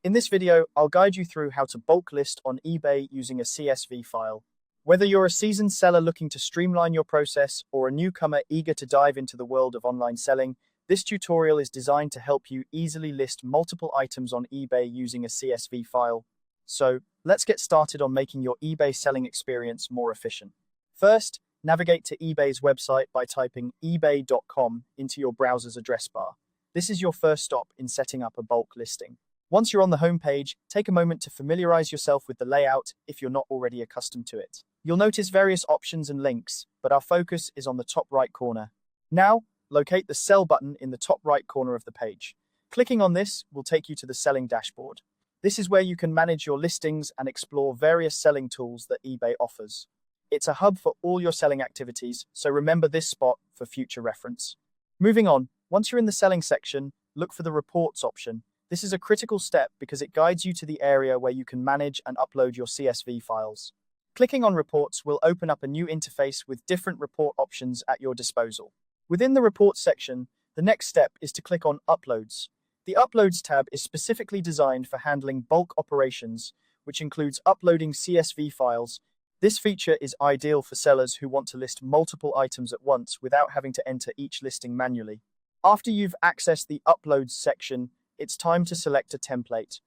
In this video, I'll guide you through how to bulk list on eBay using a CSV file. Whether you're a seasoned seller looking to streamline your process or a newcomer eager to dive into the world of online selling, this tutorial is designed to help you easily list multiple items on eBay using a CSV file. So, let's get started on making your eBay selling experience more efficient. First, navigate to eBay's website by typing ebay.com into your browser's address bar. This is your first stop in setting up a bulk listing. Once you're on the home page, take a moment to familiarize yourself with the layout if you're not already accustomed to it. You'll notice various options and links, but our focus is on the top right corner. Now, locate the Sell button in the top right corner of the page. Clicking on this will take you to the selling dashboard. This is where you can manage your listings and explore various selling tools that eBay offers. It's a hub for all your selling activities, so remember this spot for future reference. Moving on, once you're in the selling section, look for the Reports option. This is a critical step because it guides you to the area where you can manage and upload your CSV files. Clicking on Reports will open up a new interface with different report options at your disposal. Within the Reports section, the next step is to click on Uploads. The Uploads tab is specifically designed for handling bulk operations, which includes uploading CSV files. This feature is ideal for sellers who want to list multiple items at once without having to enter each listing manually. After you've accessed the Uploads section, it's time to select a template.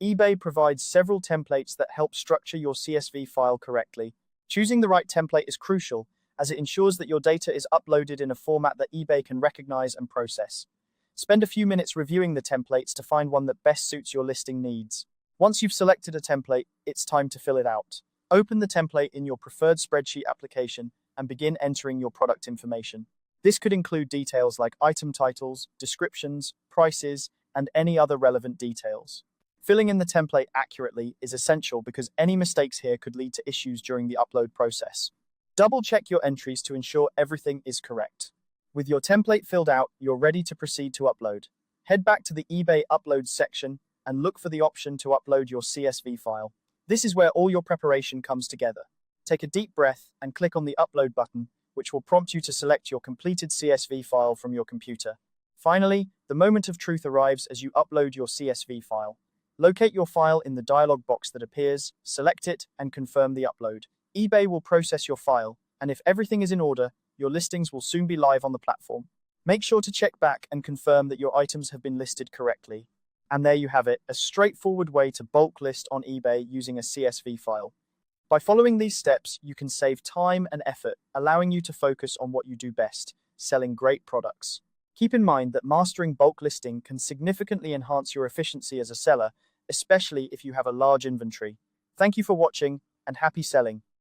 eBay provides several templates that help structure your CSV file correctly. Choosing the right template is crucial, as it ensures that your data is uploaded in a format that eBay can recognize and process. Spend a few minutes reviewing the templates to find one that best suits your listing needs. Once you've selected a template, it's time to fill it out. Open the template in your preferred spreadsheet application and begin entering your product information. This could include details like item titles, descriptions, prices, and any other relevant details. Filling in the template accurately is essential because any mistakes here could lead to issues during the upload process. Double-check your entries to ensure everything is correct. With your template filled out, you're ready to proceed to upload. Head back to the eBay Uploads section and look for the option to upload your CSV file. This is where all your preparation comes together. Take a deep breath and click on the Upload button, which will prompt you to select your completed CSV file from your computer. Finally, the moment of truth arrives as you upload your CSV file. Locate your file in the dialog box that appears, select it, and confirm the upload. eBay will process your file, and if everything is in order, your listings will soon be live on the platform. Make sure to check back and confirm that your items have been listed correctly. And there you have it, a straightforward way to bulk list on eBay using a CSV file. By following these steps, you can save time and effort, allowing you to focus on what you do best, selling great products. Keep in mind that mastering bulk listing can significantly enhance your efficiency as a seller, especially if you have a large inventory. Thank you for watching, and happy selling.